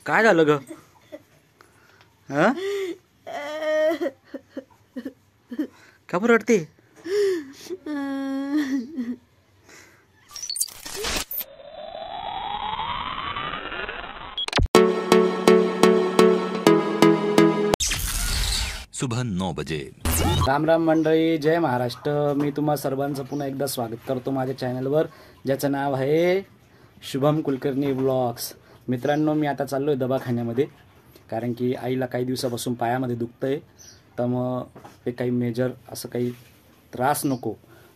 काय झालं ग? हा का बरं रडते? सुबह 9 बजे। राम राम मंडळी, जय महाराष्ट्र। मी तुम्हा सर्वांचं पुन्हा एकदा स्वागत करतो माझ्या चॅनलवर, ज्याचं नाव आहे शुभम कुलकर्णी व्लॉग्स। मित्रांनो, मी आता चाललो आहे दवाखान्यामध्ये, कारण की आईला काही दिवसापासून पायामध्ये दुखतं आहे, तर मग ते काही मेजर असं काही त्रास नको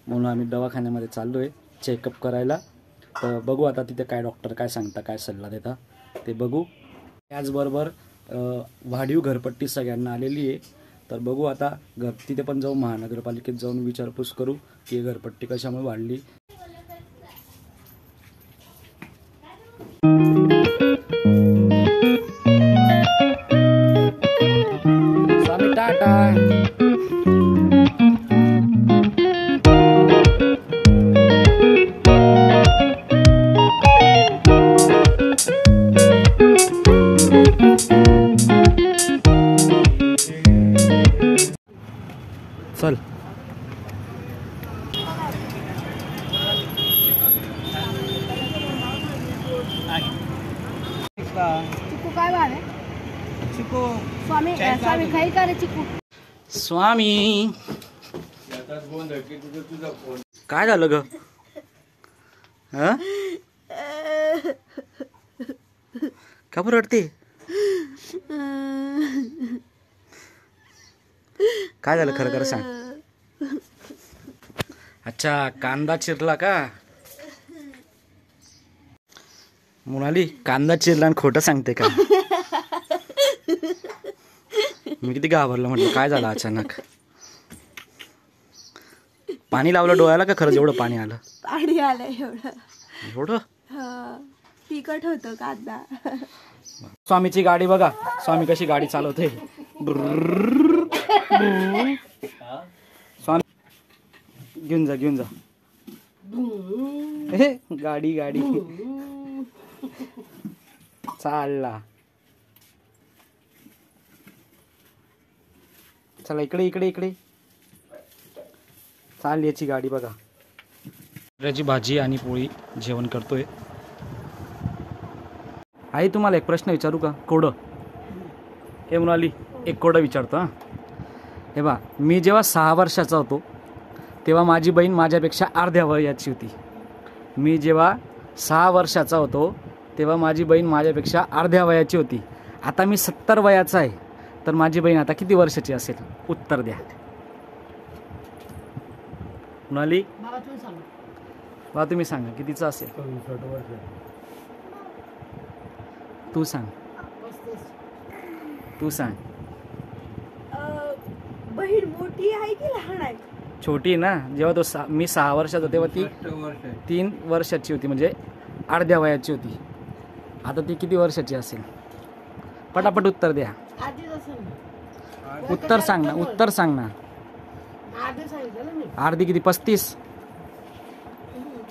म्हणून आम्ही दवाखान्यामध्ये चाललो आहे चेकअप करायला। तर बघू आता तिथे काय डॉक्टर काय सांगता, काय सल्ला देता ते बघू। त्याचबरोबर वाढीव घरपट्टी सगळ्यांना आलेली आहे, तर बघू आता तिथे पण जाऊ, महानगरपालिकेत जाऊन विचारपूस करू की घरपट्टी कशामुळे वाढली। स्वामी टाटा। चल चिकू काय भाव आहे? चिकू स्वामी स्वामी खाई का रे चिकू? स्वामी काय झालं ग? हा का बरं रडते? काय झालं खरं खरं सांग। अच्छा, कांदा चिरला का? म्हणाली कांदा चिरला आणि खोटं सांगते का? मी किती घाबरलं, म्हटलं काय झालं अचानक? पाणी लावलं डोळ्याला का खरंच एवढं पाणी आलं? पाणी आलं एवढं तिखट होतं कांदा। स्वामीची गाडी बघा, स्वामी कशी गाडी चालवते। स्वामी घेऊन जा घेऊन जा। गाडी गाडी चालला। चला इकडे इकडे इकडे चाल, याची गाडी बघा। त्याची भाजी आणि पोळी जेवण करतोय। आई तुम्हाला एक प्रश्न विचारू का? कोडं हे म्हणाली, एक कोडं विचारतो हां। हे बा, मी जेव्हा 6 वर्षाचा होतो तेव्हा माझी बहीण माझ्यापेक्षा अर्ध्या वयाची होती। मी जेव्हा 6 वर्षाचा होतो तेव्हा माझी बहीण माझ्यापेक्षा अर्ध्या वयाची होती। आता मी 70 वयाचा आहे, तर माझी बहीण आता किती वर्षाची असेल? उत्तर द्या। म्हणाली बा तुम्ही सांगा कितीचं असेल? तू सांग, तू सांग। बहीण मोठी आहे की लहान आहे? छोटी ना। जेव्हा तो मी 6 वर्षाचा तेव्हा ती 3 वर्षाची होती, म्हणजे अर्ध्या वयाची होती। आता ती किती वर्षाची असेल? पटापट उत्तर द्या। उत्तर सांग ना, उत्तर सांग ना। अर्धी किती? 35?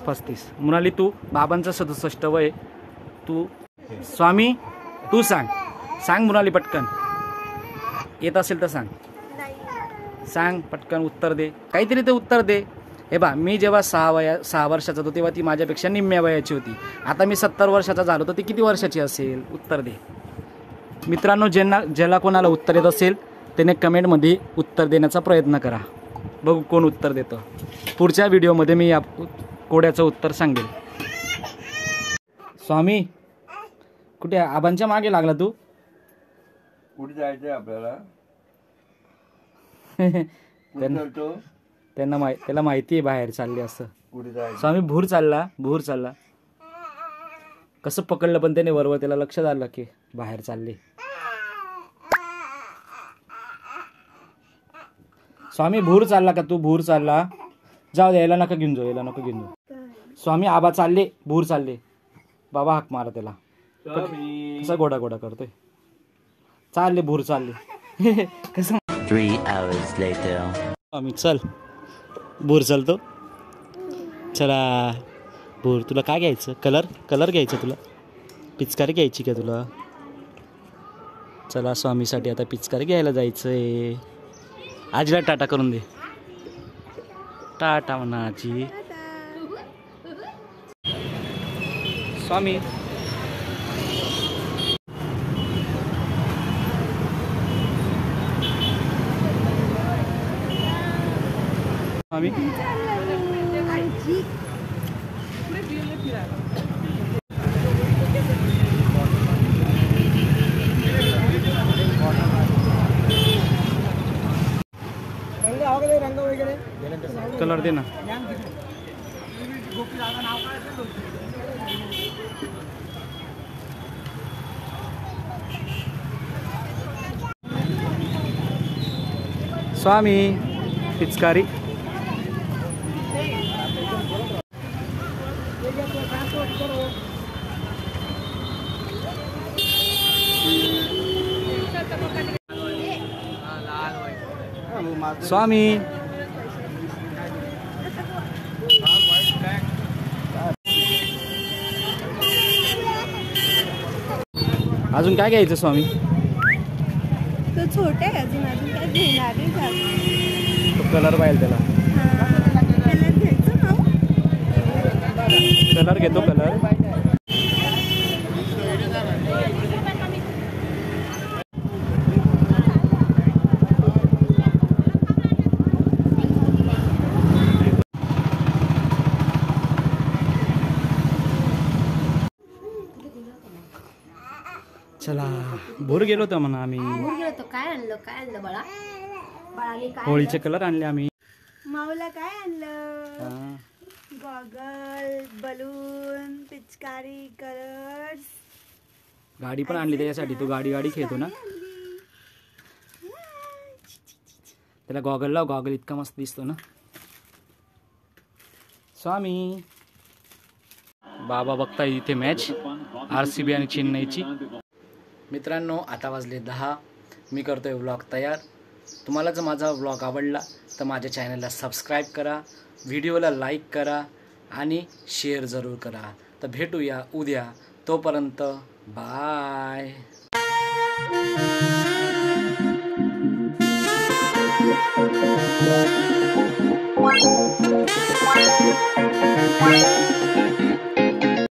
35। म्हणाली तू बाबांचं 67 वय। तू स्वामी तू सांग, सांग म्हणाली पटकन, येत असेल तर सांग, सांग पटकन उत्तर दे, काहीतरी ते उत्तर दे। हे बा, मी जेव्हा 6 वर्षाचा होतो तेव्हा ती माझ्यापेक्षा निम्म्या वयाची होती। आता मी 70 वर्षाचा झालो तर ती किती वर्षाची असेल? उत्तर दे। मित्रांनो, ज्याला कोणाला उत्तर येत असेल त्याने कमेंटमध्ये उत्तर देण्याचा प्रयत्न करा, बघू कोण उत्तर देतं। पुढच्या व्हिडिओमध्ये मी या कोड्याचं उत्तर सांगेल। स्वामी कुठे? आबांच्या मागे लागला तू? कुठे जायचंय आपल्याला? त्याला माहिती आहे बाहेर चालले असं। कुठे जायचं? स्वामी भूर चालला। कसं पकडलं पण त्याने बरोबर, त्याला लक्षात आलं की बाहेर चालले। स्वामी भूर चालला का तू? भूर चालला? जाऊ दे, याला नका घेऊन जाऊ, याला नका घेऊन जाऊ। स्वामी आबा चालले, भूर चालले। बाबा हाक मारा त्याला। कसा गोडा गोडा करतोय? चालले भूर चालले। कसं 3 hours later. स्वामी चल, भूर चालतो। चला भूर, तुला काय घ्यायचं? कलर घ्यायचं तुला? पिचकारी घ्यायची का तुला? चला स्वामीसाठी आता पिचकारी घ्यायला जायचंय. आजीला टाटा करून दे. टाटा म्हणा आजी. स्वामी स्वामी कलर दे ना. स्वामी पिचकारी. स्वामी अजून काय घ्यायचं स्वामी? तो छोटे आहे अजून अजून काय घेणार नाही का? तो कलर पाहिजे त्याला. कलर घ्यायचं ना. कलर घेतो कलर. चला भोर गेलो होतो म्हणा आम्ही. काय आणलं बाळा? बाळाने काय होळीचे कलर आणले आम्ही. माऊला काय आणलं? गॉगल, बलून, पिचकारी, कलर्स. गाडी पण आणली त्याच्यासाठी. तो गाडी खेळतो ना. त्याला गॉगल लाव. गॉगल इतका मस्त दिसतो ना. स्वामी बाबा बघताय इथे मॅच RCB आणि चेन्नईची. मित्रांनो आता वाजले 10. मी करतोय व्लॉग तयार. तुम्हाला जर माझा व्लॉग आवडला तर माझ्या चॅनलला सबस्क्राईब करा, व्हिडिओला लाईक करा आणि शेअर जरूर करा. तर भेटूया उद्या. तोपर्यंत बाय.